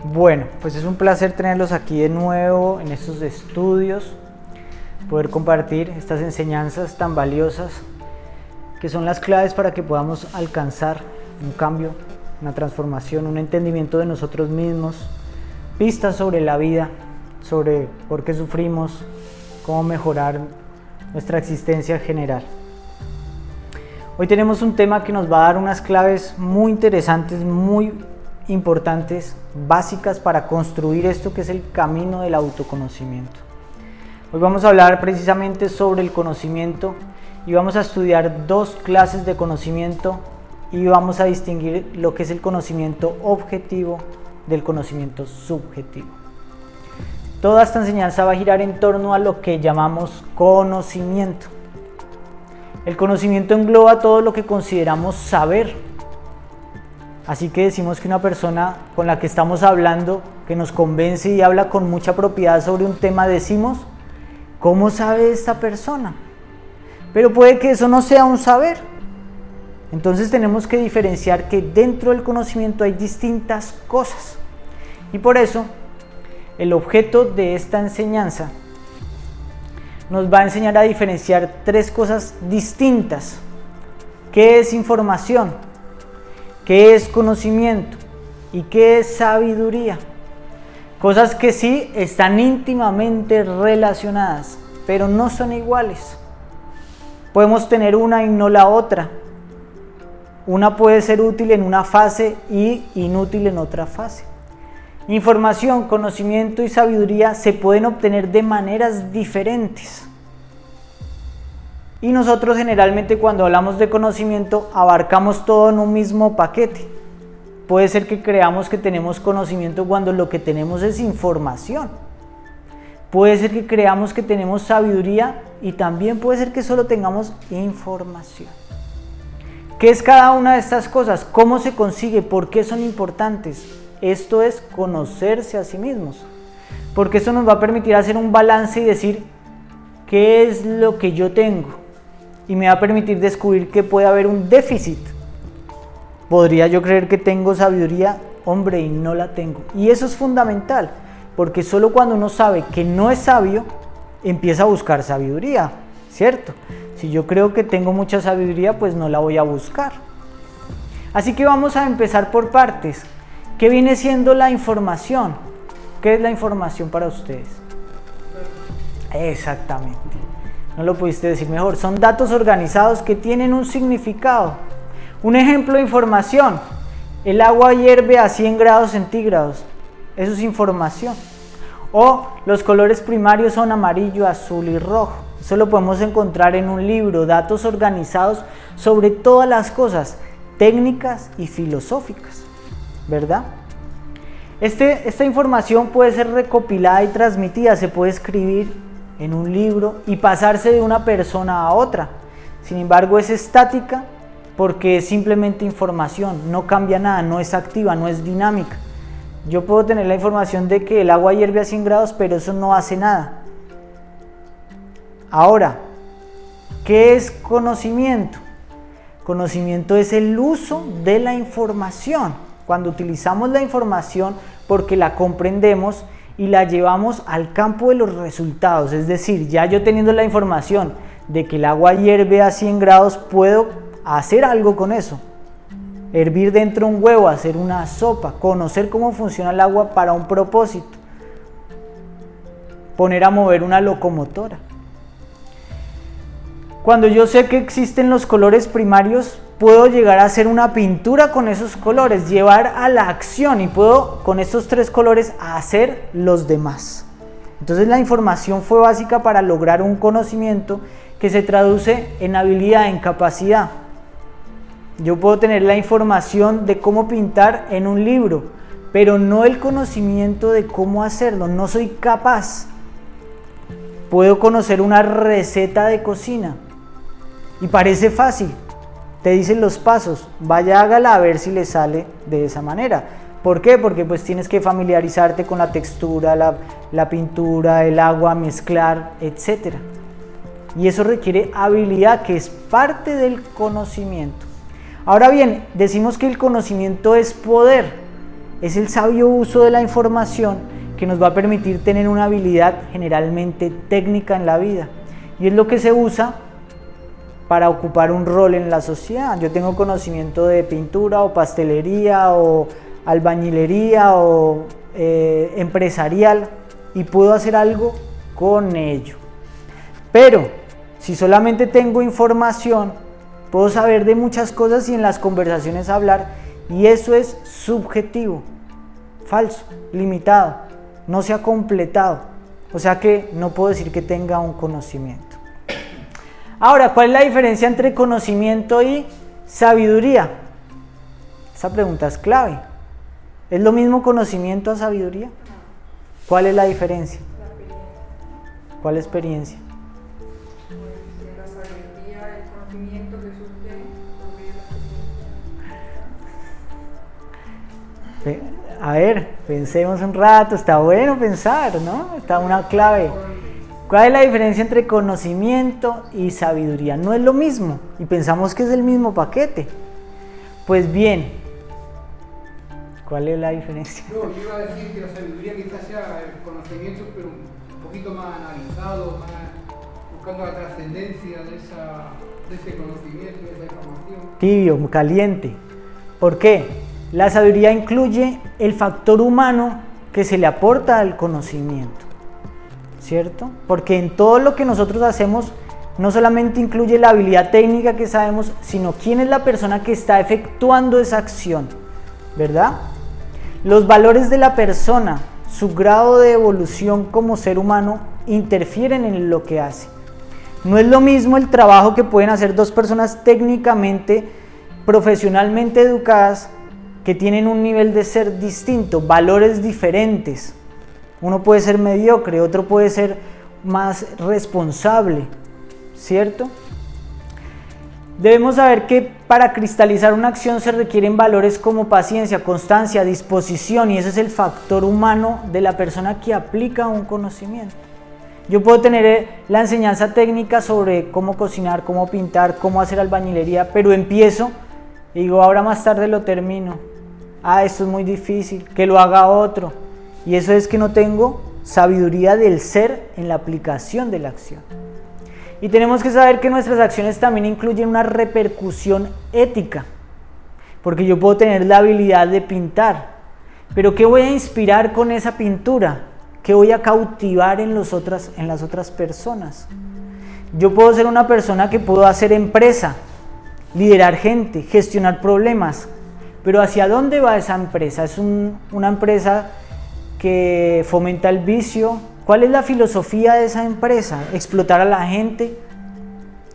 Bueno, pues es un placer tenerlos aquí de nuevo en estos estudios, poder compartir estas enseñanzas tan valiosas que son las claves para que podamos alcanzar un cambio, una transformación, un entendimiento de nosotros mismos, pistas sobre la vida, sobre por qué sufrimos, cómo mejorar nuestra existencia general. Hoy tenemos un tema que nos va a dar unas claves muy interesantes, muy importantes, básicas para construir esto que es el camino del autoconocimiento. Hoy vamos a hablar precisamente sobre el conocimiento y vamos a estudiar dos clases de conocimiento y vamos a distinguir lo que es el conocimiento objetivo del conocimiento subjetivo. Toda esta enseñanza va a girar en torno a lo que llamamos conocimiento. El conocimiento engloba todo lo que consideramos saber. Así que decimos que una persona con la que estamos hablando, que nos convence y habla con mucha propiedad sobre un tema, decimos, ¿cómo sabe esta persona? Pero puede que eso no sea un saber. Entonces tenemos que diferenciar que dentro del conocimiento hay distintas cosas. Y por eso, el objeto de esta enseñanza nos va a enseñar a diferenciar tres cosas distintas. ¿Qué es información? ¿Qué es conocimiento? ¿Y qué es sabiduría? Cosas que sí están íntimamente relacionadas, pero no son iguales. Podemos tener una y no la otra. Una puede ser útil en una fase y inútil en otra fase. Información, conocimiento y sabiduría se pueden obtener de maneras diferentes. Y nosotros generalmente cuando hablamos de conocimiento abarcamos todo en un mismo paquete. Puede ser que creamos que tenemos conocimiento cuando lo que tenemos es información. Puede ser que creamos que tenemos sabiduría y también puede ser que solo tengamos información. ¿Qué es cada una de estas cosas? ¿Cómo se consigue? ¿Por qué son importantes? Esto es conocerse a sí mismos. Porque eso nos va a permitir hacer un balance y decir qué es lo que yo tengo. Y me va a permitir descubrir que puede haber un déficit. ¿Podría yo creer que tengo sabiduría? Hombre, y no la tengo. Y eso es fundamental, porque solo cuando uno sabe que no es sabio, empieza a buscar sabiduría, ¿cierto? Si yo creo que tengo mucha sabiduría, pues no la voy a buscar. Así que vamos a empezar por partes. ¿Qué viene siendo la información? ¿Qué es la información para ustedes? Exactamente. No lo pudiste decir mejor. Son datos organizados que tienen un significado. Un ejemplo de información. El agua hierve a 100 grados centígrados. Eso es información. O los colores primarios son amarillo, azul y rojo. Eso lo podemos encontrar en un libro. Datos organizados sobre todas las cosas técnicas y filosóficas. ¿Verdad? Esta información puede ser recopilada y transmitida. Se puede escribir en un libro y pasarse de una persona a otra. Sin embargo, es estática porque es simplemente información, no cambia nada, no es activa, no es dinámica. Yo puedo tener la información de que el agua hierve a 100 grados, pero eso no hace nada. Ahora, ¿qué es conocimiento? Conocimiento es el uso de la información. Cuando utilizamos la información porque la comprendemos y la llevamos al campo de los resultados, es decir, ya yo teniendo la información de que el agua hierve a 100 grados, puedo hacer algo con eso. Hervir dentro un huevo, hacer una sopa, conocer cómo funciona el agua para un propósito, poner a mover una locomotora. Cuando yo sé que existen los colores primarios, puedo llegar a hacer una pintura con esos colores, llevar a la acción y puedo con estos tres colores hacer los demás. Entonces la información fue básica para lograr un conocimiento que se traduce en habilidad, en capacidad. Yo puedo tener la información de cómo pintar en un libro, pero no el conocimiento de cómo hacerlo, no soy capaz. Puedo conocer una receta de cocina y parece fácil. Te dicen los pasos, vaya, hágala a ver si le sale de esa manera. ¿Por qué? Porque pues tienes que familiarizarte con la textura, la pintura, el agua, mezclar, etc. Y eso requiere habilidad, que es parte del conocimiento. Ahora bien, decimos que el conocimiento es poder. es el sabio uso de la información que nos va a permitir tener una habilidad generalmente técnica en la vida. Y es lo que se usa para ocupar un rol en la sociedad. Yo tengo conocimiento de pintura o pastelería o albañilería o empresarial y puedo hacer algo con ello. Pero si solamente tengo información, puedo saber de muchas cosas y en las conversaciones hablar, y eso es subjetivo, falso, limitado, no se ha completado, o sea que no puedo decir que tenga un conocimiento. Ahora, ¿cuál es la diferencia entre conocimiento y sabiduría? Esta pregunta es clave. ¿Es lo mismo conocimiento a sabiduría? ¿Cuál es la diferencia? ¿Cuál experiencia? La sabiduría, el conocimiento que surge por medio de la experiencia. A ver, pensemos un rato, está bueno pensar, ¿no? Está una clave. ¿Cuál es la diferencia entre conocimiento y sabiduría? No es lo mismo y pensamos que es el mismo paquete. Pues bien, ¿cuál es la diferencia? No, yo iba a decir que la sabiduría quizás sea el conocimiento, pero un poquito más analizado, más buscando la trascendencia de ese conocimiento, de esa información. Tibio, caliente. ¿Por qué? La sabiduría incluye el factor humano que se le aporta al conocimiento, ¿cierto? Porque en todo lo que nosotros hacemos no solamente incluye la habilidad técnica que sabemos, sino quién es la persona que está efectuando esa acción, ¿verdad? Los valores de la persona, su grado de evolución como ser humano, interfieren en lo que hace. No es lo mismo el trabajo que pueden hacer dos personas técnicamente, profesionalmente educadas, que tienen un nivel de ser distinto, valores diferentes. Uno puede ser mediocre, otro puede ser más responsable, ¿cierto? Debemos saber que para cristalizar una acción se requieren valores como paciencia, constancia, disposición, y ese es el factor humano de la persona que aplica un conocimiento. Yo puedo tener la enseñanza técnica sobre cómo cocinar, cómo pintar, cómo hacer albañilería, pero empiezo y digo, ahora más tarde lo termino. Esto es muy difícil, que lo haga otro. Y eso es que no tengo sabiduría del ser en la aplicación de la acción. Y tenemos que saber que nuestras acciones también incluyen una repercusión ética, porque yo puedo tener la habilidad de pintar, pero ¿qué voy a inspirar con esa pintura? ¿Qué voy a cautivar en las otras personas? Yo puedo ser una persona que puedo hacer empresa, liderar gente, gestionar problemas, pero ¿hacia dónde va esa empresa? ¿Es una empresa que fomenta el vicio? ¿Cuál es la filosofía de esa empresa? ¿Explotar a la gente?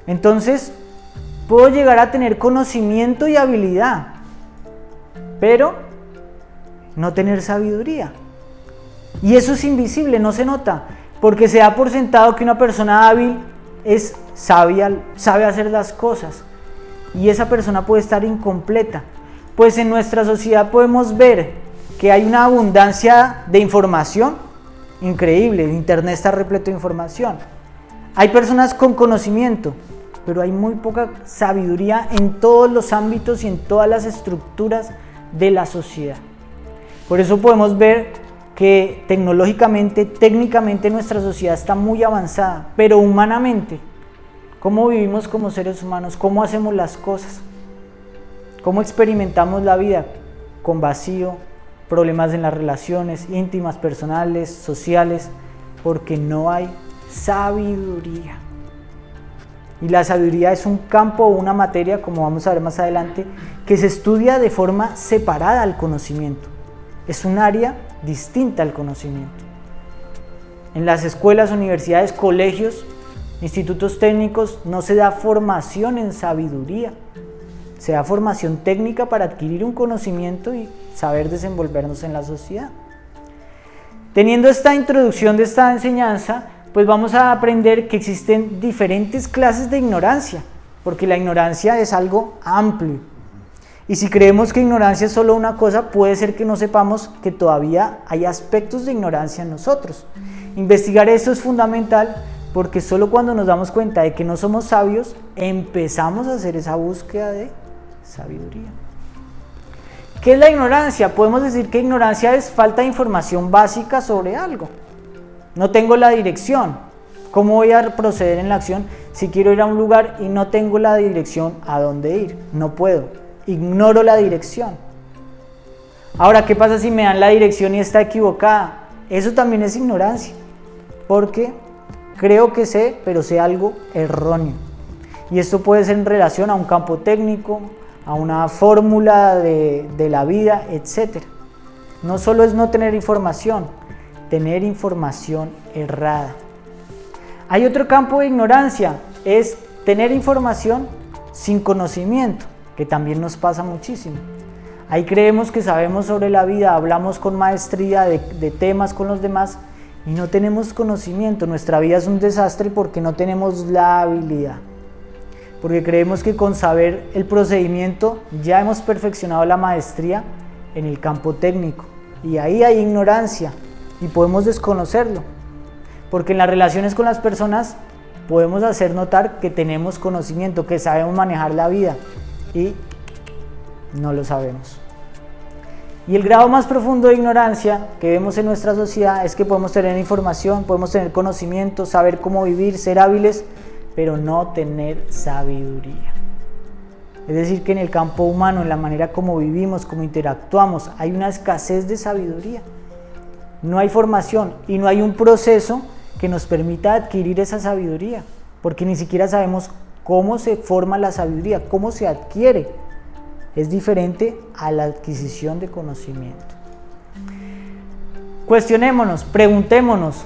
Entonces, puedo llegar a tener conocimiento y habilidad, pero no tener sabiduría. Y eso es invisible, no se nota, porque se da por sentado que una persona hábil es sabia, sabe hacer las cosas, y esa persona puede estar incompleta. Pues en nuestra sociedad podemos ver que hay una abundancia de información increíble, el internet está repleto de información. Hay personas con conocimiento, pero hay muy poca sabiduría en todos los ámbitos y en todas las estructuras de la sociedad. Por eso podemos ver que tecnológicamente, técnicamente nuestra sociedad está muy avanzada, pero humanamente, ¿cómo vivimos como seres humanos? ¿Cómo hacemos las cosas? ¿Cómo experimentamos la vida? Con vacío, problemas en las relaciones íntimas, personales, sociales, porque no hay sabiduría. Y la sabiduría es un campo o una materia, como vamos a ver más adelante, que se estudia de forma separada al conocimiento. Es un área distinta al conocimiento. En las escuelas, universidades, colegios, institutos técnicos no se da formación en sabiduría. Se da formación técnica para adquirir un conocimiento y saber desenvolvernos en la sociedad. Teniendo esta introducción de esta enseñanza, pues vamos a aprender que existen diferentes clases de ignorancia, porque la ignorancia es algo amplio. Y si creemos que ignorancia es solo una cosa, puede ser que no sepamos que todavía hay aspectos de ignorancia en nosotros. Investigar esto es fundamental, porque solo cuando nos damos cuenta de que no somos sabios, empezamos a hacer esa búsqueda de sabiduría. ¿Qué es la ignorancia? Podemos decir que ignorancia es falta de información básica sobre algo. No tengo la dirección. ¿Cómo voy a proceder en la acción si quiero ir a un lugar y no tengo la dirección a dónde ir? No puedo. Ignoro la dirección. Ahora, ¿qué pasa si me dan la dirección y está equivocada? Eso también es ignorancia, porque creo que sé, pero sé algo erróneo. Y esto puede ser en relación a un campo técnico, a una fórmula de la vida, etc. No solo es no tener información errada. Hay otro campo de ignorancia, es tener información sin conocimiento, que también nos pasa muchísimo. Ahí creemos que sabemos sobre la vida, hablamos con maestría de temas con los demás y no tenemos conocimiento. Nuestra vida es un desastre porque no tenemos la habilidad. Porque creemos que con saber el procedimiento ya hemos perfeccionado la maestría en el campo técnico. Y ahí hay ignorancia y podemos desconocerlo. Porque en las relaciones con las personas podemos hacer notar que tenemos conocimiento, que sabemos manejar la vida y no lo sabemos. Y el grado más profundo de ignorancia que vemos en nuestra sociedad es que podemos tener información, podemos tener conocimiento, saber cómo vivir, ser hábiles, pero no tener sabiduría. Es decir, que en el campo humano, en la manera como vivimos, como interactuamos, hay una escasez de sabiduría. No hay formación y no hay un proceso que nos permita adquirir esa sabiduría, porque ni siquiera sabemos cómo se forma la sabiduría, cómo se adquiere. Es diferente a la adquisición de conocimiento. Cuestionémonos, preguntémonos,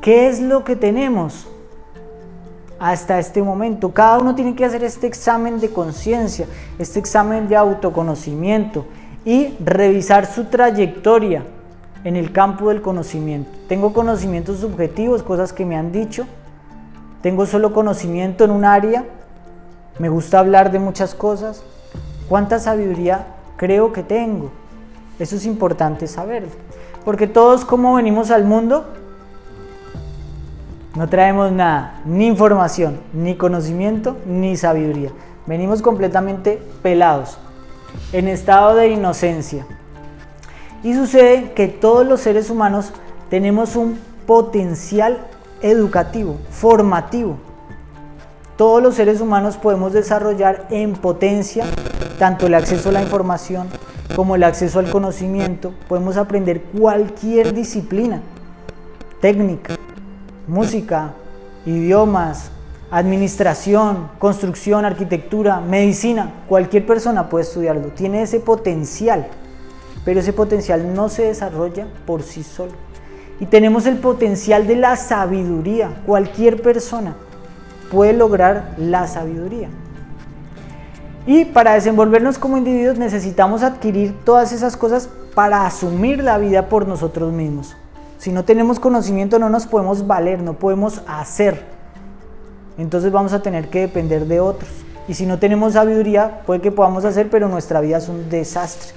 ¿qué es lo que tenemos hasta este momento? Cada uno tiene que hacer este examen de conciencia, este examen de autoconocimiento y revisar su trayectoria en el campo del conocimiento. Tengo conocimientos subjetivos, cosas que me han dicho. Tengo solo conocimiento en un área. Me gusta hablar de muchas cosas. ¿Cuánta sabiduría creo que tengo? Eso es importante saberlo. Porque todos, como venimos al mundo, no traemos nada, ni información, ni conocimiento, ni sabiduría. Venimos completamente pelados, en estado de inocencia. Y sucede que todos los seres humanos tenemos un potencial educativo, formativo. Todos los seres humanos podemos desarrollar en potencia tanto el acceso a la información como el acceso al conocimiento. Podemos aprender cualquier disciplina, técnica, música, idiomas, administración, construcción, arquitectura, medicina. Cualquier persona puede estudiarlo, tiene ese potencial, pero ese potencial no se desarrolla por sí solo. Y tenemos el potencial de la sabiduría. Cualquier persona puede lograr la sabiduría. Y para desenvolvernos como individuos necesitamos adquirir todas esas cosas para asumir la vida por nosotros mismos. Si no tenemos conocimiento no nos podemos valer, no podemos hacer. Entonces vamos a tener que depender de otros. Y si no tenemos sabiduría, puede que podamos hacer, pero nuestra vida es un desastre.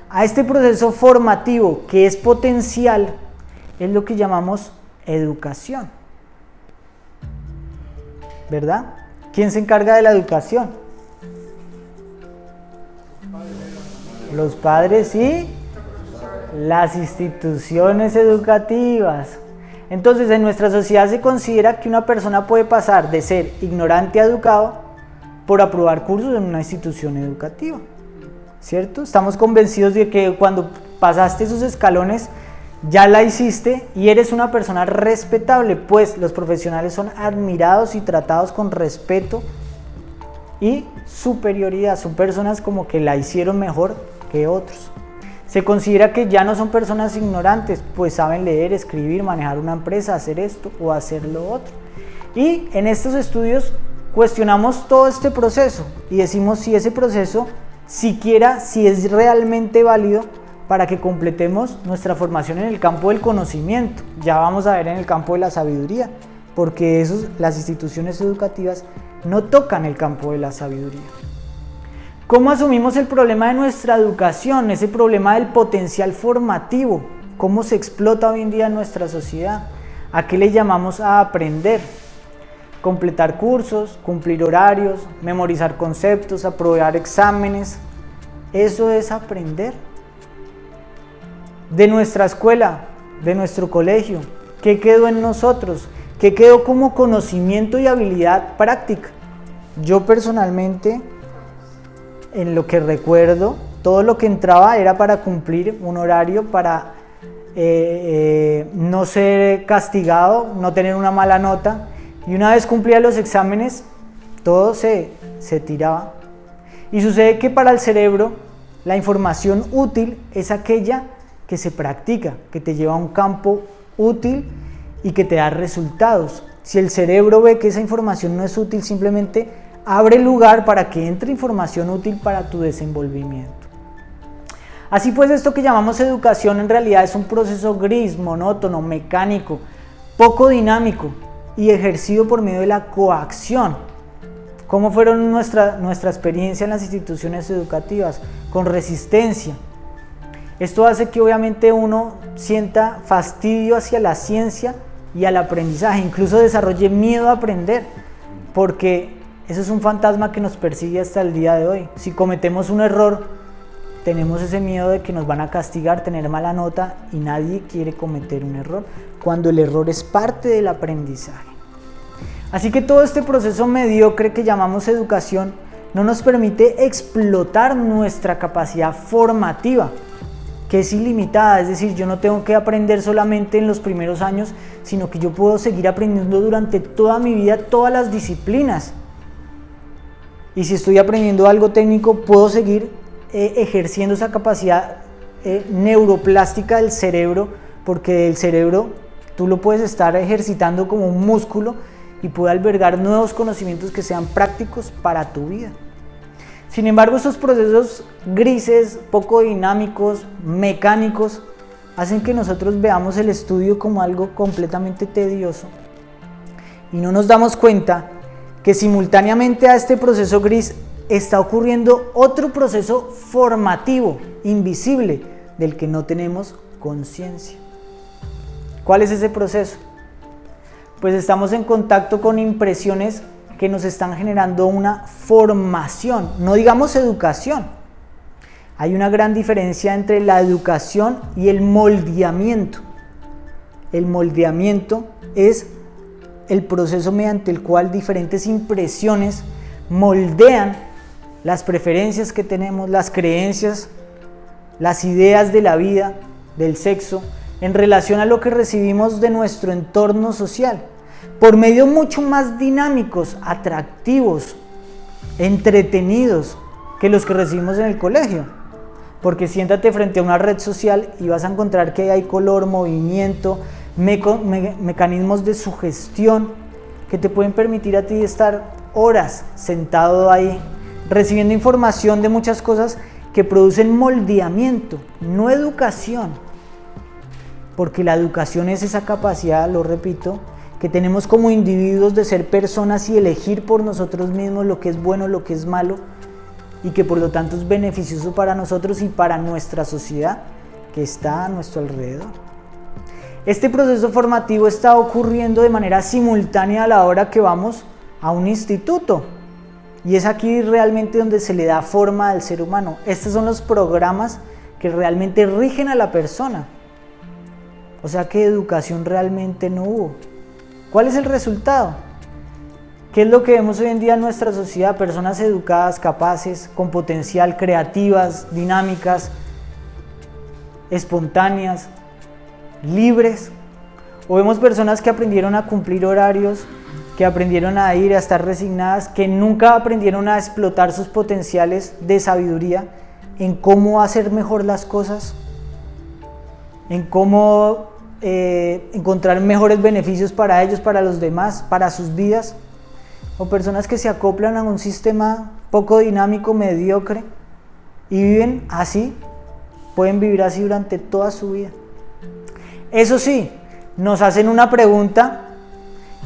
A este proceso formativo, que es potencial, es lo que llamamos educación. ¿Verdad? ¿Quién se encarga de la educación? Los padres y las instituciones educativas. Entonces, en nuestra sociedad se considera que una persona puede pasar de ser ignorante a educado por aprobar cursos en una institución educativa, ¿cierto? Estamos convencidos de que cuando pasaste esos escalones ya la hiciste y eres una persona respetable, pues los profesionales son admirados y tratados con respeto y superioridad. Son personas como que la hicieron mejor que otros. Se considera que ya no son personas ignorantes, pues saben leer, escribir, manejar una empresa, hacer esto o hacer lo otro. Y en estos estudios cuestionamos todo este proceso y decimos si ese proceso siquiera si es realmente válido para que completemos nuestra formación en el campo del conocimiento. Ya vamos a ver en el campo de la sabiduría, porque las instituciones educativas no tocan el campo de la sabiduría. ¿Cómo asumimos el problema de nuestra educación, ese problema del potencial formativo? ¿Cómo se explota hoy en día en nuestra sociedad? ¿A qué le llamamos a aprender? Completar cursos, cumplir horarios, memorizar conceptos, aprobar exámenes. Eso es aprender. De nuestra escuela, de nuestro colegio, ¿qué quedó en nosotros? ¿Qué quedó como conocimiento y habilidad práctica? Yo personalmente, en lo que recuerdo, todo lo que entraba era para cumplir un horario, para no ser castigado, no tener una mala nota. Y una vez cumplía los exámenes, todo se tiraba. Y sucede que para el cerebro, la información útil es aquella que se practica, que te lleva a un campo útil y que te da resultados. Si el cerebro ve que esa información no es útil, simplemente abre lugar para que entre información útil para tu desenvolvimiento. Así pues, esto que llamamos educación en realidad es un proceso gris, monótono, mecánico, poco dinámico y ejercido por medio de la coacción. ¿Cómo fueron nuestra experiencia en las instituciones educativas? Con resistencia. Esto hace que obviamente uno sienta fastidio hacia la ciencia y al aprendizaje, incluso desarrolle miedo a aprender, porque eso es un fantasma que nos persigue hasta el día de hoy. Si cometemos un error, tenemos ese miedo de que nos van a castigar, tener mala nota, y nadie quiere cometer un error, cuando el error es parte del aprendizaje. Así que todo este proceso mediocre que llamamos educación no nos permite explotar nuestra capacidad formativa, que es ilimitada. Es decir, yo no tengo que aprender solamente en los primeros años, sino que yo puedo seguir aprendiendo durante toda mi vida, todas las disciplinas. Y si estoy aprendiendo algo técnico, puedo seguir ejerciendo esa capacidad neuroplástica del cerebro, porque el cerebro tú lo puedes estar ejercitando como un músculo y puede albergar nuevos conocimientos que sean prácticos para tu vida. Sin embargo, estos procesos grises, poco dinámicos, mecánicos, hacen que nosotros veamos el estudio como algo completamente tedioso y no nos damos cuenta que simultáneamente a este proceso gris está ocurriendo otro proceso formativo, invisible, del que no tenemos conciencia. ¿Cuál es ese proceso? Pues estamos en contacto con impresiones que nos están generando una formación, no digamos educación. Hay una gran diferencia entre la educación y el moldeamiento. El moldeamiento es el proceso mediante el cual diferentes impresiones moldean las preferencias que tenemos, las creencias, las ideas de la vida, del sexo, en relación a lo que recibimos de nuestro entorno social, por medios mucho más dinámicos, atractivos, entretenidos que los que recibimos en el colegio. Porque siéntate frente a una red social y vas a encontrar que hay color, movimiento, mecanismos de sugestión que te pueden permitir a ti estar horas sentado ahí, recibiendo información de muchas cosas que producen moldeamiento, no educación. Porque la educación es esa capacidad, lo repito, que tenemos como individuos de ser personas y elegir por nosotros mismos lo que es bueno, lo que es malo, y que por lo tanto es beneficioso para nosotros y para nuestra sociedad que está a nuestro alrededor. Este proceso formativo está ocurriendo de manera simultánea a la hora que vamos a un instituto, y es aquí realmente donde se le da forma al ser humano. Estos son los programas que realmente rigen a la persona. O sea que educación realmente no hubo. ¿Cuál es el resultado? ¿Qué es lo que vemos hoy en día en nuestra sociedad? Personas educadas, capaces, con potencial, creativas, dinámicas, espontáneas, libres. O vemos personas que aprendieron a cumplir horarios, que aprendieron a ir, a estar resignadas, que nunca aprendieron a explotar sus potenciales de sabiduría en cómo hacer mejor las cosas, en cómo encontrar mejores beneficios para ellos, para los demás, para sus vidas. O personas que se acoplan a un sistema poco dinámico, mediocre, y viven así, pueden vivir así durante toda su vida. Eso sí, nos hacen una pregunta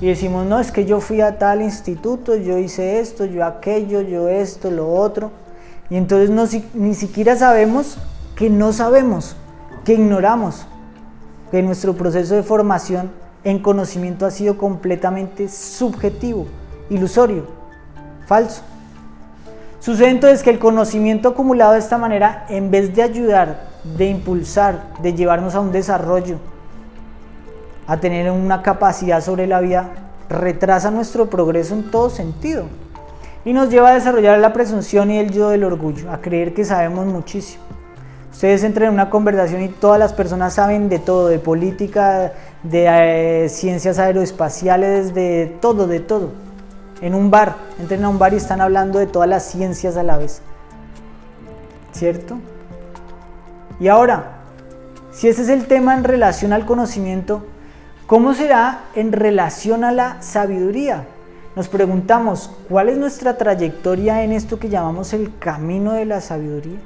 y decimos, no, es que yo fui a tal instituto, yo hice esto, yo aquello, yo esto, lo otro, y entonces ni siquiera sabemos que no sabemos, que ignoramos, que nuestro proceso de formación en conocimiento ha sido completamente subjetivo, ilusorio, falso. Sucede entonces que el conocimiento acumulado de esta manera, en vez de ayudar, de impulsar, de llevarnos a un desarrollo, a tener una capacidad sobre la vida, retrasa nuestro progreso en todo sentido y nos lleva a desarrollar la presunción y el yo del orgullo, a creer que sabemos muchísimo. Ustedes entran en una conversación y todas las personas saben de todo, de política, de ciencias aeroespaciales, de todo, de todo. En un bar, entran a un bar y están hablando de todas las ciencias a la vez, ¿cierto? Y ahora, si ese es el tema en relación al conocimiento, ¿cómo será en relación a la sabiduría? Nos preguntamos, ¿cuál es nuestra trayectoria en esto que llamamos el camino de la sabiduría?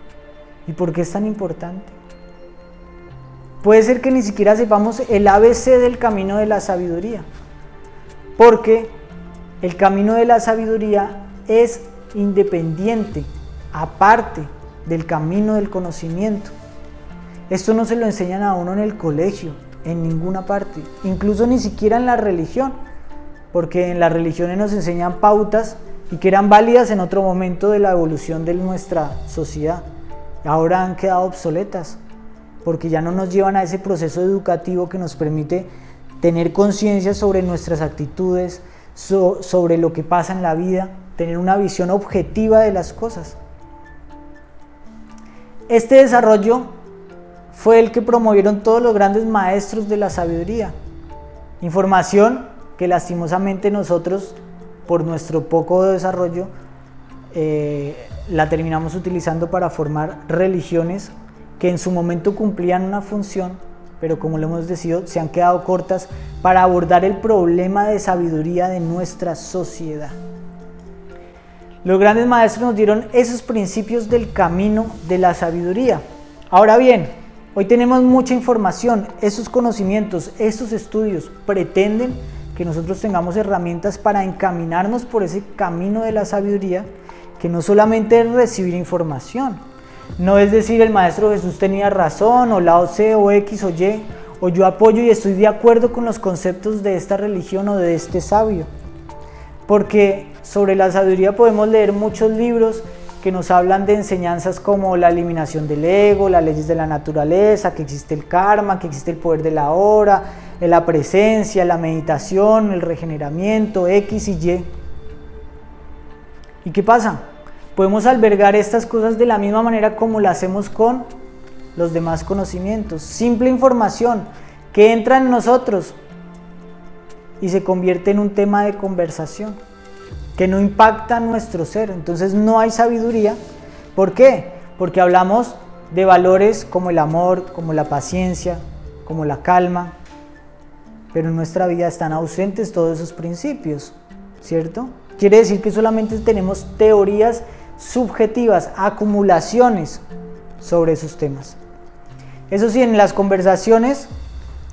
¿Y por qué es tan importante? Puede ser que ni siquiera sepamos el ABC del camino de la sabiduría, porque el camino de la sabiduría es independiente, aparte del camino del conocimiento. Esto no se lo enseñan a uno en el colegio, en ninguna parte, incluso ni siquiera en la religión, porque en las religiones nos enseñan pautas y que eran válidas en otro momento de la evolución de nuestra sociedad. Ahora han quedado obsoletas, porque ya no nos llevan a ese proceso educativo que nos permite tener conciencia sobre nuestras actitudes, sobre lo que pasa en la vida, tener una visión objetiva de las cosas. Este desarrollo fue el que promovieron todos los grandes maestros de la sabiduría. Información que lastimosamente nosotros, por nuestro poco desarrollo, la terminamos utilizando para formar religiones que en su momento cumplían una función, pero como lo hemos decidido, se han quedado cortas para abordar el problema de sabiduría de nuestra sociedad. Los grandes maestros nos dieron esos principios del camino de la sabiduría. Ahora bien, hoy tenemos mucha información, esos conocimientos, estos estudios pretenden que nosotros tengamos herramientas para encaminarnos por ese camino de la sabiduría, que no solamente es recibir información, no es decir el Maestro Jesús tenía razón, o Lao Tse, o X o Y, o yo apoyo y estoy de acuerdo con los conceptos de esta religión o de este sabio. Porque sobre la sabiduría podemos leer muchos libros que nos hablan de enseñanzas como la eliminación del ego, las leyes de la naturaleza, que existe el karma, que existe el poder de la hora, la presencia, la meditación, el regeneramiento, X y Y. ¿Y qué pasa? Podemos albergar estas cosas de la misma manera como lo hacemos con los demás conocimientos. Simple información que entra en nosotros y se convierte en un tema de conversación que no impacta nuestro ser. Entonces no hay sabiduría. ¿Por qué? Porque hablamos de valores como el amor, como la paciencia, como la calma, pero en nuestra vida están ausentes todos esos principios, ¿cierto? Quiere decir que solamente tenemos teorías subjetivas, acumulaciones sobre esos temas. Eso sí, en las conversaciones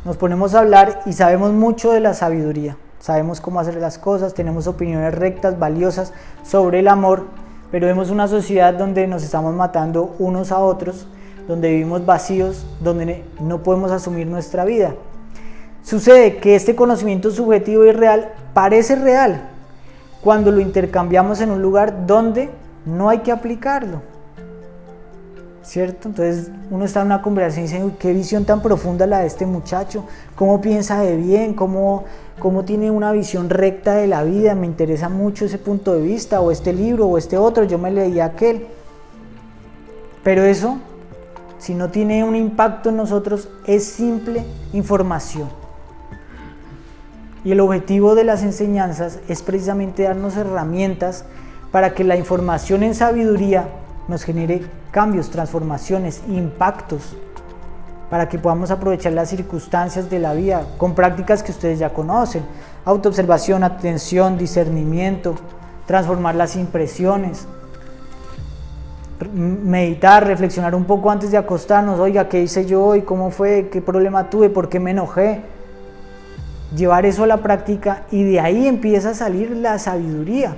nos ponemos a hablar y sabemos mucho de la sabiduría, sabemos cómo hacer las cosas, tenemos opiniones rectas, valiosas sobre el amor, pero vemos una sociedad donde nos estamos matando unos a otros, donde vivimos vacíos, donde no podemos asumir nuestra vida. Sucede que este conocimiento subjetivo y real parece real cuando lo intercambiamos en un lugar donde no hay que aplicarlo, ¿cierto? Entonces uno está en una conversación y dice, uy, qué visión tan profunda la de este muchacho, cómo piensa de bien, cómo tiene una visión recta de la vida, me interesa mucho ese punto de vista, o este libro, o este otro, yo me leí aquel. Pero eso, si no tiene un impacto en nosotros, es simple información. Y el objetivo de las enseñanzas es precisamente darnos herramientas para que la información en sabiduría nos genere cambios, transformaciones, impactos, para que podamos aprovechar las circunstancias de la vida con prácticas que ustedes ya conocen: autoobservación, atención, discernimiento, transformar las impresiones, meditar, reflexionar un poco antes de acostarnos. Oiga, ¿qué hice yo hoy? ¿Cómo fue? ¿Qué problema tuve? ¿Por qué me enojé? Llevar eso a la práctica, y de ahí empieza a salir la sabiduría,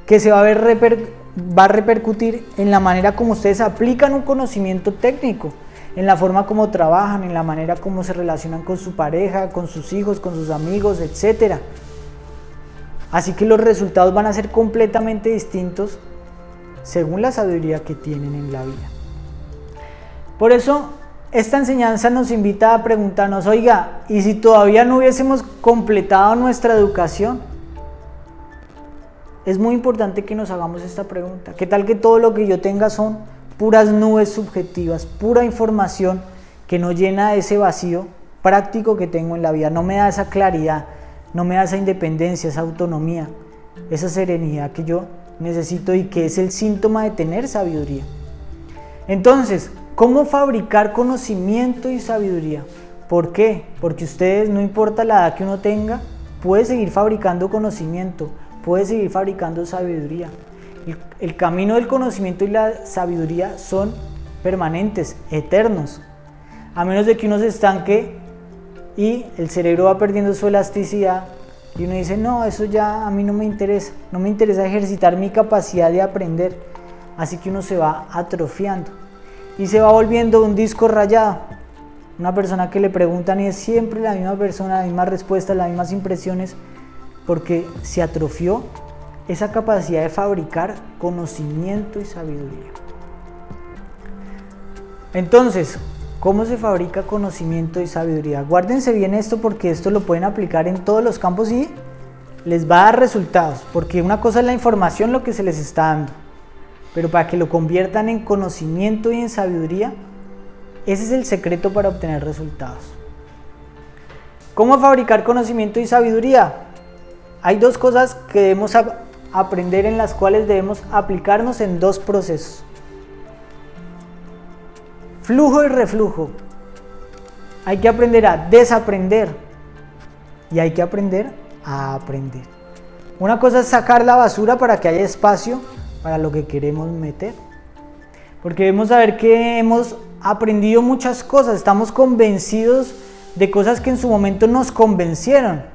que se va a repercutir en la manera como ustedes aplican un conocimiento técnico, en la forma como trabajan, en la manera como se relacionan con su pareja, con sus hijos, con sus amigos, etc. Así que los resultados van a ser completamente distintos según la sabiduría que tienen en la vida. Por eso, esta enseñanza nos invita a preguntarnos, oiga, ¿y si todavía no hubiésemos completado nuestra educación? Es muy importante que nos hagamos esta pregunta. ¿Qué tal que todo lo que yo tenga son puras nubes subjetivas, pura información que no llena ese vacío práctico que tengo en la vida? No me da esa claridad, no me da esa independencia, esa autonomía, esa serenidad que yo necesito y que es el síntoma de tener sabiduría. Entonces, ¿cómo fabricar conocimiento y sabiduría? ¿Por qué? Porque ustedes, no importa la edad que uno tenga, puede seguir fabricando conocimiento, puede seguir fabricando sabiduría. El camino del conocimiento y la sabiduría son permanentes, eternos. A menos de que uno se estanque y el cerebro va perdiendo su elasticidad y uno dice, no, eso ya a mí no me interesa ejercitar mi capacidad de aprender. Así que uno se va atrofiando y se va volviendo un disco rayado. Una persona que le preguntan y es siempre la misma persona, las mismas respuestas, las mismas impresiones, porque se atrofió esa capacidad de fabricar conocimiento y sabiduría. Entonces, ¿cómo se fabrica conocimiento y sabiduría? Guárdense bien esto porque esto lo pueden aplicar en todos los campos y les va a dar resultados, porque una cosa es la información, lo que se les está dando, pero para que lo conviertan en conocimiento y en sabiduría, ese es el secreto para obtener resultados. ¿Cómo fabricar conocimiento y sabiduría? Hay dos cosas que debemos aprender, en las cuales debemos aplicarnos en dos procesos. Flujo y reflujo. Hay que aprender a desaprender y hay que aprender a aprender. Una cosa es sacar la basura para que haya espacio para lo que queremos meter. Porque debemos saber que hemos aprendido muchas cosas, estamos convencidos de cosas que en su momento nos convencieron.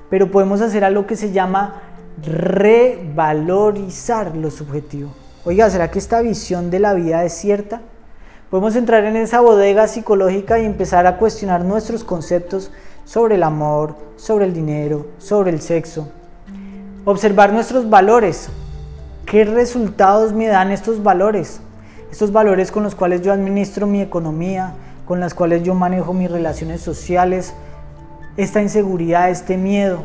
Pero podemos hacer algo que se llama revalorizar lo subjetivo. Oiga, ¿será que esta visión de la vida es cierta? Podemos entrar en esa bodega psicológica y empezar a cuestionar nuestros conceptos sobre el amor, sobre el dinero, sobre el sexo. Observar nuestros valores. ¿Qué resultados me dan estos valores? Estos valores con los cuales yo administro mi economía, con los cuales yo manejo mis relaciones sociales, esta inseguridad, este miedo.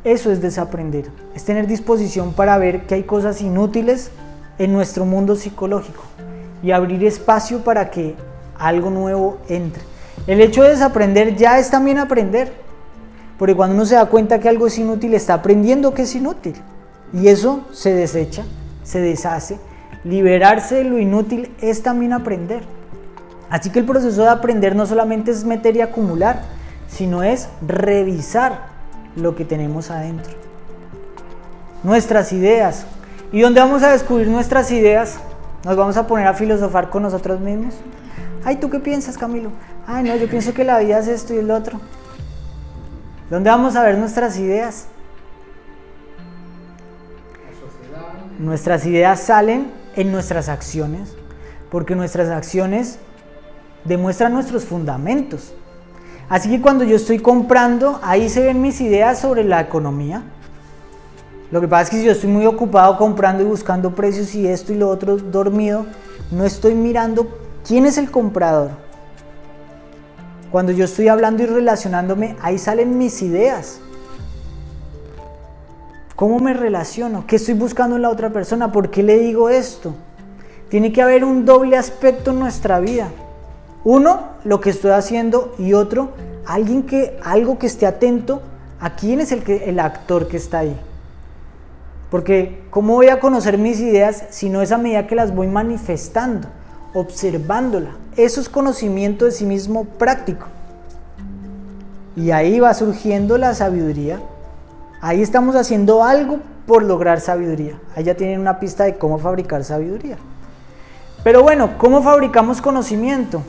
Eso es desaprender, es tener disposición para ver que hay cosas inútiles en nuestro mundo psicológico y abrir espacio para que algo nuevo entre. El hecho de desaprender ya es también aprender, porque cuando uno se da cuenta que algo es inútil, está aprendiendo que es inútil y eso se desecha, se deshace. Liberarse de lo inútil es también aprender. Así que el proceso de aprender no solamente es meter y acumular, sino es revisar lo que tenemos adentro. Nuestras ideas. ¿Y dónde vamos a descubrir nuestras ideas? ¿Nos vamos a poner a filosofar con nosotros mismos? Ay, ¿tú qué piensas, Camilo? Ay, no, yo pienso que la vida es esto y el otro. ¿Dónde vamos a ver nuestras ideas? La sociedad. Nuestras ideas salen en nuestras acciones, porque nuestras acciones demuestran nuestros fundamentos. Así que cuando yo estoy comprando, ahí se ven mis ideas sobre la economía. Lo que pasa es que si yo estoy muy ocupado comprando y buscando precios y esto y lo otro dormido, no estoy mirando quién es el comprador. Cuando yo estoy hablando y relacionándome, ahí salen mis ideas. ¿Cómo me relaciono? ¿Qué estoy buscando en la otra persona? ¿Por qué le digo esto? Tiene que haber un doble aspecto en nuestra vida. Uno, lo que estoy haciendo, y otro, algo que esté atento a quién es el actor que está ahí. Porque ¿cómo voy a conocer mis ideas si no es a medida que las voy manifestando, observándola? Eso es conocimiento de sí mismo práctico. Y ahí va surgiendo la sabiduría. Ahí estamos haciendo algo por lograr sabiduría. Ahí ya tienen una pista de cómo fabricar sabiduría. Pero bueno, ¿cómo fabricamos conocimiento?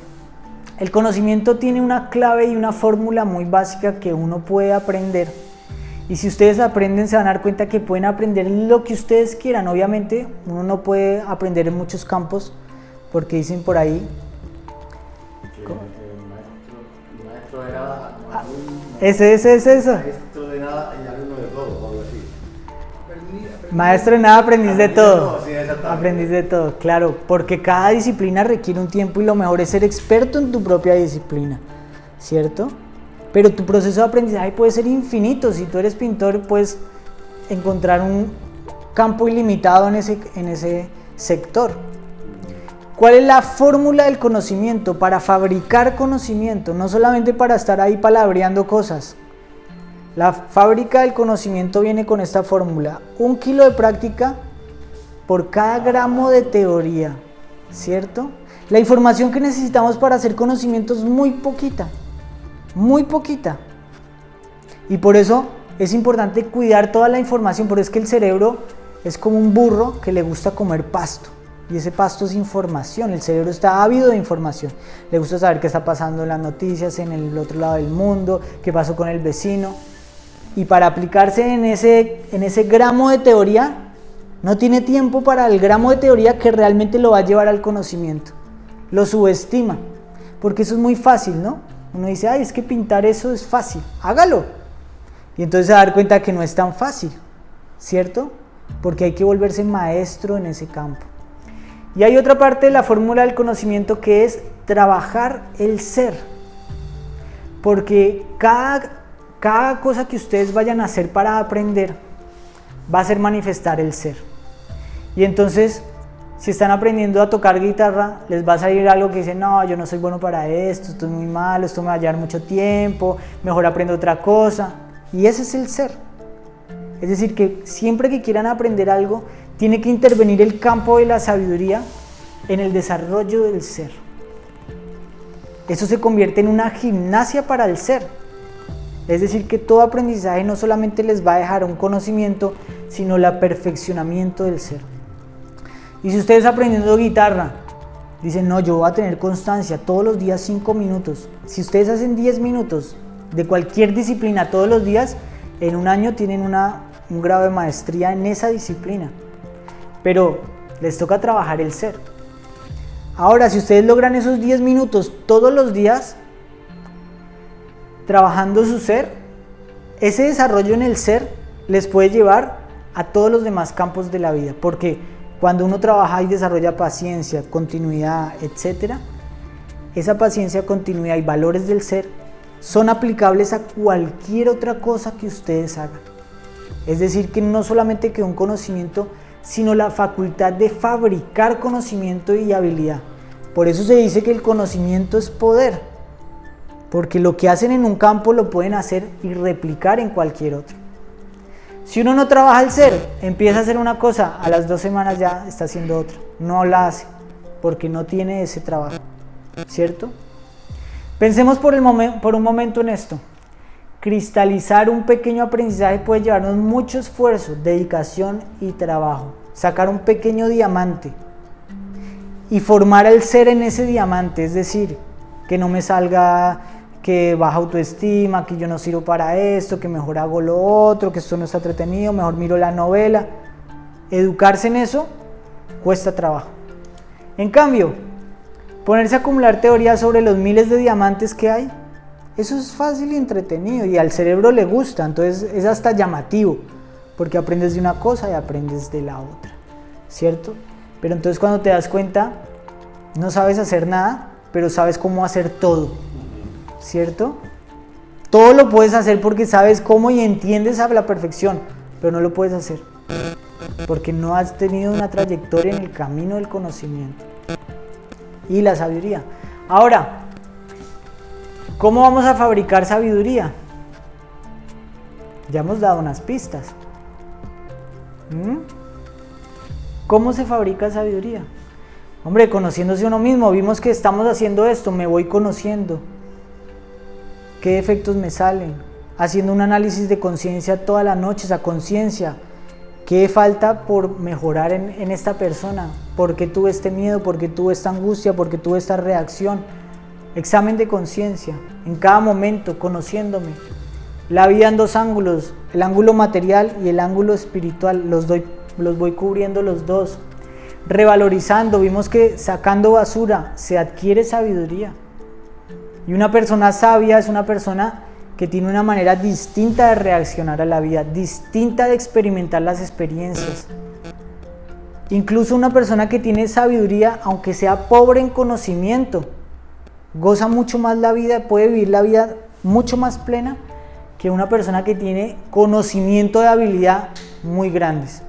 El conocimiento tiene una clave y una fórmula muy básica que uno puede aprender. Y si ustedes aprenden, se van a dar cuenta que pueden aprender lo que ustedes quieran. Obviamente, uno no puede aprender en muchos campos, porque dicen por ahí... El maestro de nada, Ese. maestro de nada y alumno de todo, algo así. Maestro en nada, aprendiz de todo. Sí, exactamente. Aprendiz de todo, claro, porque cada disciplina requiere un tiempo y lo mejor es ser experto en tu propia disciplina, ¿cierto? Pero tu proceso de aprendizaje puede ser infinito. Si tú eres pintor, puedes encontrar un campo ilimitado en ese sector. ¿Cuál es la fórmula del conocimiento? Para fabricar conocimiento, no solamente para estar ahí palabreando cosas. La fábrica del conocimiento viene con esta fórmula: 1 kilo de práctica por cada gramo de teoría, ¿cierto? La información que necesitamos para hacer conocimiento es muy poquita, muy poquita. Y por eso es importante cuidar toda la información, porque es que el cerebro es como un burro que le gusta comer pasto. Y ese pasto es información, el cerebro está ávido de información. Le gusta saber qué está pasando en las noticias, en el otro lado del mundo, qué pasó con el vecino. Y para aplicarse en ese gramo de teoría, no tiene tiempo para el gramo de teoría que realmente lo va a llevar al conocimiento. Lo subestima, porque eso es muy fácil, ¿no? Uno dice, ay, es que pintar eso es fácil, hágalo. Y entonces se va a dar cuenta que no es tan fácil, ¿cierto? Porque hay que volverse maestro en ese campo. Y hay otra parte de la fórmula del conocimiento que es trabajar el ser. Porque cada cosa que ustedes vayan a hacer para aprender va a ser manifestar el ser. Y entonces, si están aprendiendo a tocar guitarra, les va a salir algo que dicen, no, yo no soy bueno para esto es muy malo, esto me va a llevar mucho tiempo, mejor aprendo otra cosa. Y ese es el ser. Es decir, que siempre que quieran aprender algo, tiene que intervenir el campo de la sabiduría en el desarrollo del ser. Eso se convierte en una gimnasia para el ser. Es decir, que todo aprendizaje no solamente les va a dejar un conocimiento, sino el perfeccionamiento del ser. Y si ustedes aprendiendo guitarra, dicen, no, yo voy a tener constancia todos los días 5 minutos. Si ustedes hacen 10 minutos de cualquier disciplina todos los días, en un año tienen un grado de maestría en esa disciplina. Pero les toca trabajar el ser. Ahora, si ustedes logran esos 10 minutos todos los días, trabajando su ser, ese desarrollo en el ser les puede llevar a todos los demás campos de la vida. Porque cuando uno trabaja y desarrolla paciencia, continuidad, etc., esa paciencia, continuidad y valores del ser son aplicables a cualquier otra cosa que ustedes hagan. Es decir, que no solamente que un conocimiento, sino la facultad de fabricar conocimiento y habilidad. Por eso se dice que el conocimiento es poder, porque lo que hacen en un campo lo pueden hacer y replicar en cualquier otro. Si uno no trabaja el ser, empieza a hacer una cosa, a las 2 semanas ya está haciendo otra, no la hace, porque no tiene ese trabajo, ¿cierto? Pensemos por un momento en esto. Cristalizar un pequeño aprendizaje puede llevarnos mucho esfuerzo, dedicación y trabajo. Sacar un pequeño diamante y formar el ser en ese diamante, es decir, que no me salga que baja autoestima, que yo no sirvo para esto, que mejor hago lo otro, que esto no está entretenido, mejor miro la novela. Educarse en eso cuesta trabajo. En cambio, ponerse a acumular teorías sobre los miles de diamantes que hay, eso es fácil y entretenido y al cerebro le gusta, entonces es hasta llamativo, porque aprendes de una cosa y aprendes de la otra, ¿cierto? Pero entonces cuando te das cuenta, no sabes hacer nada, pero sabes cómo hacer todo, ¿cierto? Todo lo puedes hacer porque sabes cómo y entiendes a la perfección, pero no lo puedes hacer, porque no has tenido una trayectoria en el camino del conocimiento y la sabiduría. Ahora, ¿cómo vamos a fabricar sabiduría? Ya hemos dado unas pistas. ¿Cómo se fabrica sabiduría? Hombre, conociéndose uno mismo. Vimos que estamos haciendo esto, me voy conociendo. ¿Qué defectos me salen? Haciendo un análisis de conciencia toda la noche, esa conciencia. ¿Qué falta por mejorar en esta persona? ¿Por qué tuve este miedo? ¿Por qué tuve esta angustia? ¿Por qué tuve esta reacción? Examen de conciencia, en cada momento, conociéndome. La vida en 2 ángulos, el ángulo material y el ángulo espiritual, los voy cubriendo los dos. Revalorizando, vimos que sacando basura se adquiere sabiduría. Y una persona sabia es una persona que tiene una manera distinta de reaccionar a la vida, distinta de experimentar las experiencias. Incluso una persona que tiene sabiduría, aunque sea pobre en conocimiento, goza mucho más la vida, puede vivir la vida mucho más plena que una persona que tiene conocimiento de habilidad muy grandes,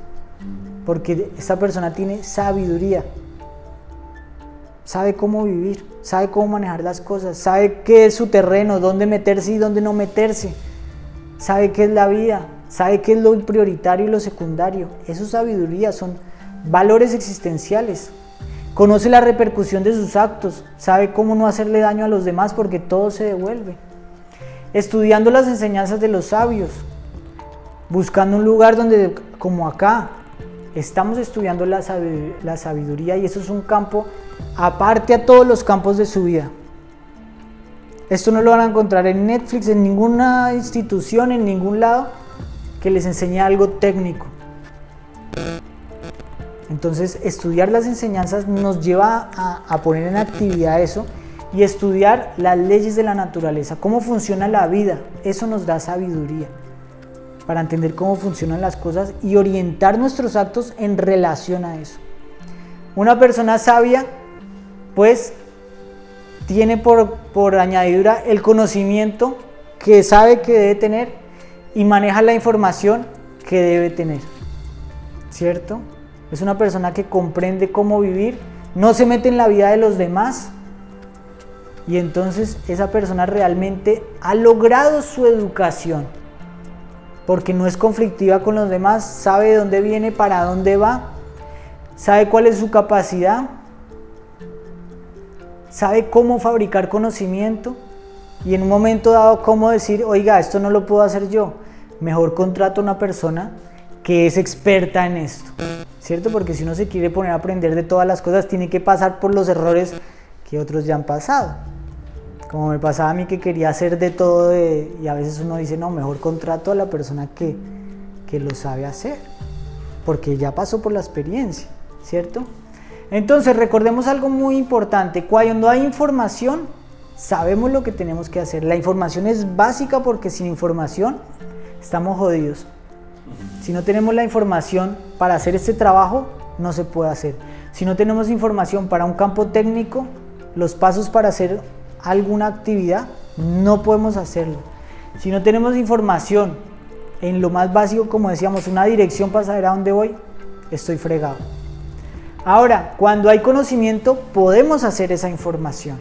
porque esta persona tiene sabiduría, sabe cómo vivir, sabe cómo manejar las cosas, sabe qué es su terreno, dónde meterse y dónde no meterse, sabe qué es la vida, sabe qué es lo prioritario y lo secundario. Eso es sabiduría, son valores existenciales. Conoce la repercusión de sus actos, sabe cómo no hacerle daño a los demás porque todo se devuelve. Estudiando las enseñanzas de los sabios, buscando un lugar donde, como acá, estamos estudiando la sabiduría, y eso es un campo aparte a todos los campos de su vida. Esto no lo van a encontrar en Netflix, en ninguna institución, en ningún lado que les enseñe algo técnico. Entonces, estudiar las enseñanzas nos lleva a poner en actividad eso y estudiar las leyes de la naturaleza, cómo funciona la vida. Eso nos da sabiduría para entender cómo funcionan las cosas y orientar nuestros actos en relación a eso. Una persona sabia, pues, tiene por añadidura el conocimiento que sabe que debe tener y maneja la información que debe tener, ¿cierto? Es una persona que comprende cómo vivir, no se mete en la vida de los demás, y entonces esa persona realmente ha logrado su educación, porque no es conflictiva con los demás, sabe de dónde viene, para dónde va, sabe cuál es su capacidad, sabe cómo fabricar conocimiento, y en un momento dado cómo decir, oiga, esto no lo puedo hacer yo, mejor contrato a una persona que es experta en esto, ¿cierto? Porque si uno se quiere poner a aprender de todas las cosas, tiene que pasar por los errores que otros ya han pasado. Como me pasaba a mí, que quería hacer de todo, y a veces uno dice, no, mejor contrato a la persona que lo sabe hacer, porque ya pasó por la experiencia, ¿cierto? Entonces, recordemos algo muy importante: cuando hay información, sabemos lo que tenemos que hacer. La información es básica, porque sin información estamos jodidos. Si no tenemos la información para hacer este trabajo, no se puede hacer. Si no tenemos información para un campo técnico, los pasos para hacer alguna actividad, no podemos hacerlo. Si no tenemos información en lo más básico, como decíamos, una dirección para saber a dónde voy, estoy fregado. Ahora, cuando hay conocimiento, podemos hacer esa información.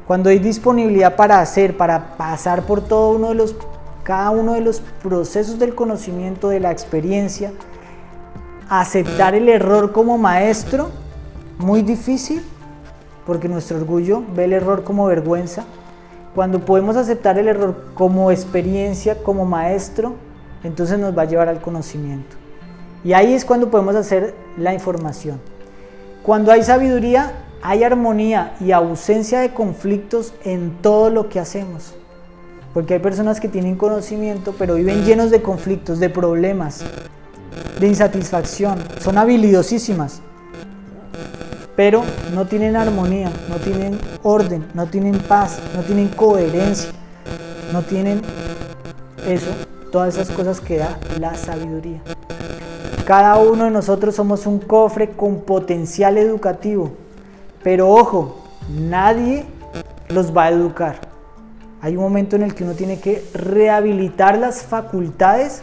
Cuando hay disponibilidad para hacer, para pasar por cada uno de los procesos del conocimiento, de la experiencia, aceptar el error como maestro, muy difícil, porque nuestro orgullo ve el error como vergüenza. Cuando podemos aceptar el error como experiencia, como maestro, entonces nos va a llevar al conocimiento. Y ahí es cuando podemos hacer la información. Cuando hay sabiduría, hay armonía y ausencia de conflictos en todo lo que hacemos. Porque hay personas que tienen conocimiento, pero viven llenos de conflictos, de problemas, de insatisfacción. Son habilidosísimas, pero no tienen armonía, no tienen orden, no tienen paz, no tienen coherencia, no tienen eso, todas esas cosas que da la sabiduría. Cada uno de nosotros somos un cofre con potencial educativo, pero ojo, nadie los va a educar. Hay un momento en el que uno tiene que rehabilitar las facultades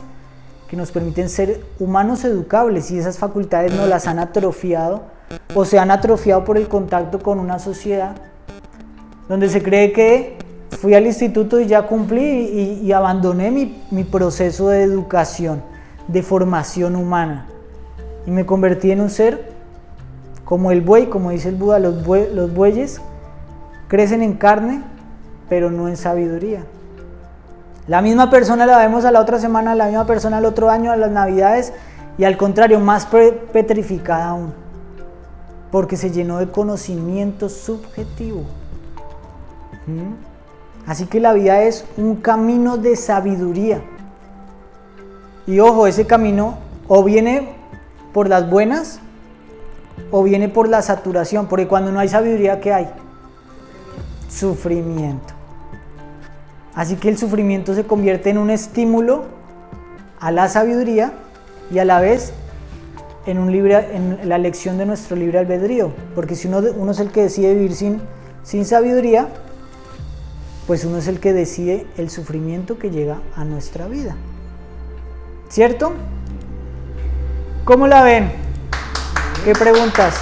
que nos permiten ser humanos educables, y esas facultades no las han atrofiado o se han atrofiado por el contacto con una sociedad donde se cree que fui al instituto y ya cumplí y abandoné mi proceso de educación, de formación humana, y me convertí en un ser como el buey, como dice el Buda. Los bueyes crecen en carne, pero no en sabiduría. La misma persona la vemos a la otra semana, la misma persona al otro año, a las navidades, y al contrario, más petrificada aún, porque se llenó de conocimiento subjetivo. Así que la vida es un camino de sabiduría. Y ojo, ese camino o viene por las buenas o viene por la saturación, porque cuando no hay sabiduría, ¿qué hay? Sufrimiento. Así que el sufrimiento se convierte en un estímulo a la sabiduría y a la vez en la elección de nuestro libre albedrío, porque si uno es el que decide vivir sin sabiduría, pues uno es el que decide el sufrimiento que llega a nuestra vida, ¿cierto? ¿Cómo la ven? ¿Qué preguntas?